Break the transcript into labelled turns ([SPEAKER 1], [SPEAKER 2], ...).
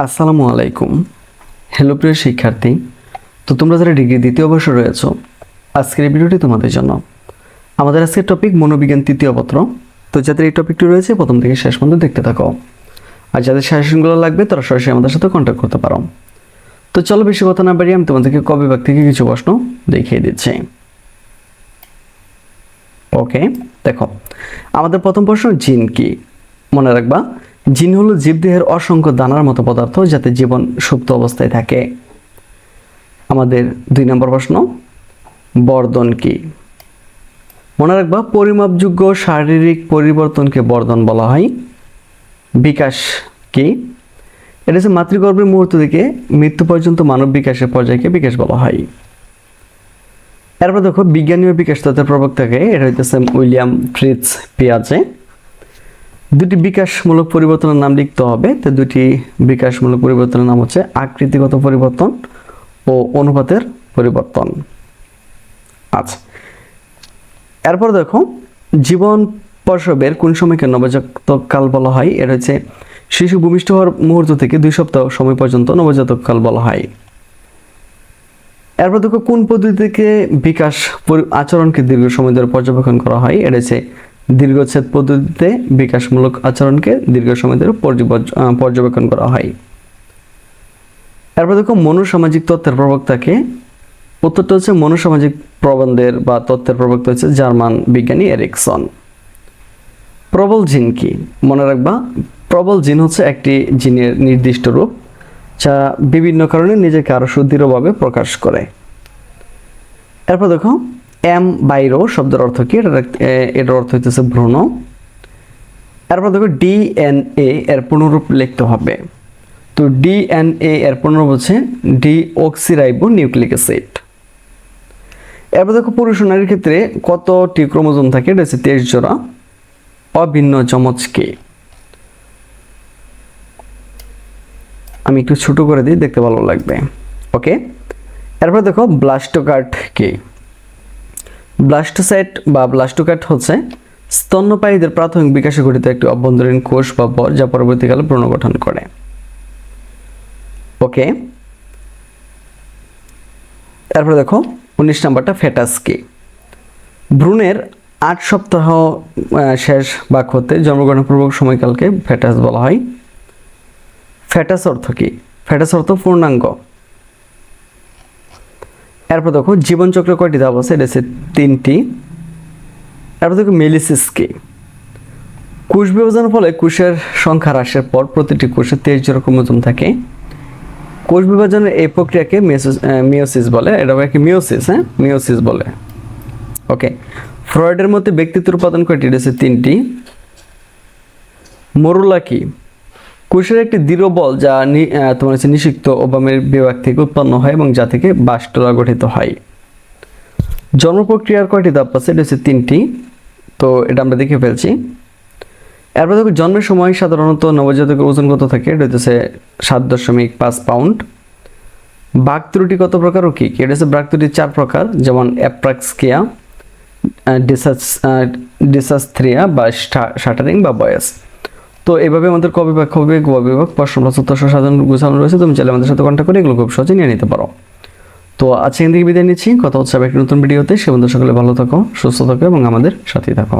[SPEAKER 1] আসসালামু আলাইকুম। হ্যালো প্রিয় শিক্ষার্থী, তো তোমরা যারা ডিগ্রি দ্বিতীয় বর্ষে রয়েছো, আজকের এই ভিডিওটি তোমাদের জন্য। আমাদের আজকের টপিক মনোবিজ্ঞান তৃতীয় পত্র। তো যাদের এই টপিকটি রয়েছে প্রথম থেকে শেষ পর্যন্ত দেখতে থাকো, আর যাদের সাজেশনগুলো লাগবে তারা সরাসরি আমাদের সাথে কন্ট্যাক্ট করতে পারো। তো চলো বেশি কথা না বাড়িয়ে আমি তোমাদেরকে ক বিভাগ থেকে কিছু প্রশ্ন দেখিয়ে দিচ্ছি। ওকে, দেখো আমাদের প্রথম প্রশ্ন, জিন কি? মনে রাখবা, জিন হলো জীবদেহের অসংখ্য দানার মতো পদার্থ যাতে জীবন সুপ্ত অবস্থায় থাকে। আমাদের 2 নম্বর প্রশ্ন, বর্ধন কি? মনে রাখবা, পরিমাপযোগ্য শারীরিক পরিবর্তনকে বর্ধন বলা হয়। বিকাশ কি? এটা হচ্ছে মাতৃগর্ভের মুহূর্ত থেকে মৃত্যু পর্যন্ত মানব বিকাশের পর্যায়কে বিকাশ বলা হয়। এরপর দেখো, বিজ্ঞানীয় বিকাশ তত্ত্বের প্রবক্তাকে, এটা হইতেছে উইলিয়াম ফ্রিটজ পিয়াজে। দুটি বিকাশমূলক পরিবর্তনের নাম লিখতে হবে। তো দুটি বিকাশমূলক পরিবর্তনের নাম হচ্ছে আকৃতিগত পরিবর্তন ও অনুপাতের পরিবর্তন। আচ্ছা, এরপর দেখো, জীবন প্রসবের কোন সময়কে নবজাতক কাল বলা হয়? এটা হচ্ছে শিশু ভূমিষ্ঠ হওয়ার মুহূর্ত থেকে 2 সপ্তাহ সময় পর্যন্ত নবজাতক কাল বলা হয়। এরপর দেখো, কোন পদ্ধতি থেকে বিকাশ আচরণকে দীর্ঘ সময় ধরে পর্যবেক্ষণ করা হয়? এটা হচ্ছে দীর্ঘচ্ছেদ পদ্ধতিতে বিকাশমূলক আচরণকে দীর্ঘ সময় ধরে পর্যবেক্ষণ করা হয়। এরপর দেখো, মনোসামাজিক তত্ত্বের প্রবক্তাকে। উত্তরটা হচ্ছে মনোসামাজিক প্রবন্ধের বা তত্ত্বের প্রবক্তা হচ্ছে জার্মান বিজ্ঞানী এরিকসন। প্রবল জিন কি? মনে রাখবা, প্রবল জিন হচ্ছে একটি জিনের নির্দিষ্ট রূপ যা বিভিন্ন কারণে নিজেকে আরো সুদৃঢ়ভাবে প্রকাশ করে। এরপর দেখো, বাইরো শব্দের অর্থ কি? এটার অর্থ হচ্ছে ভ্রূণ। এরপর দেখো, ডিএনএ এর পুনরূপ লিখতে হবে। তো ডিএনএ এর পুনরূপ হচ্ছে ডিঅক্সিরাইবো নিউক্লিক অ্যাসিড। এরপর দেখো, পুরুষ ও নারীর ক্ষেত্রে কতটি ক্রোমোজোম থাকে? এটা হচ্ছে 23 জোড়া। অভিন্ন যমজ কি? আমি একটু ছোট করে দিই, দেখতে ভালো লাগবে। ওকে, এরপর দেখো, ব্লাস্টোকার্ট কি? ব্লাস্টোসাইট বা ব্লাস্টোকার্ট হচ্ছে স্তন্যপায়ীদের প্রাথমিক বিকাশে গঠিত একটি অভ্যন্তরীণ কোষ বা বল যা পরবর্তীকালে ভ্রূণ গঠন করে। ওকে, তারপর দেখো 19 নাম্বারটা, ফেটাস কি? ভ্রূণের 8 সপ্তাহ শেষ ভাগ হতে জন্মগ্রহণপূর্বক সময়কালকে ফেটাস বলা হয়। ফেটাস অর্থ কি? ফেটাস অর্থ পূর্ণাঙ্গ। এরপর দেখো, জীবনচক্র কয়টি ধাপ আছে? এটা হচ্ছে 3টি। এরপর দেখো, মেলিসিস কি? কোষ বিভাজনের ফলে কোষের সংখ্যা হ্রাসের পর প্রতিটি কোষে 23 জোড়া ক্রোমোজোম থাকে। কোষ বিভাজনের এই প্রক্রিয়াকে মিওসিস বলে। এটাকে মিওসিস বলে। ওকে, ফ্রয়েডের মতে ব্যক্তিত্বের উপাদান কয়টি? এটা হচ্ছে 3টি। মরুলা কি? কোষের একটি দৃঢ় বল যা তোমার হচ্ছে নিষিক্ত ওবামের বিভাগ থেকে উৎপন্ন হয় এবং যা থেকে বাস্টলা গঠিত হয়। জন্ম প্রক্রিয়ার কয়টি ধাপ আছে? এটা হচ্ছে 3টি। তো এটা আমরা দেখে ফেলছি। এরপর দেখো, জন্মের সময় সাধারণত নবজাতকের ওজন কত থাকে? এটা হচ্ছে 7.5 পাউন্ড। বাক ত্রুটি কত প্রকার ও কি? এটা হচ্ছে বাক ত্রুটি 4 প্রকার, যেমন অ্যাপ্রাক্সিয়া, ডিসাস্থ্রিয়া বা শাটারিং বা বয়স। তো এইভাবে আমাদের ক বিভাগ, খ বিভাগ, গ বিভাগ প্রশ্নপত্র সাজানো গোছানো রয়েছে। তুমি চাইলে আমাদের সাথে কন্ট্যাক্ট করে এগুলো খুব সহজে নিয়ে নিতে পারো। তো আজকে এখান থেকে বিদায় নিচ্ছি। কথা হচ্ছে আবার একটি নতুন ভিডিওতে। সে বন্ধু সকলে ভালো থাকো, সুস্থ থাকো এবং আমাদের সাথেই থাকো।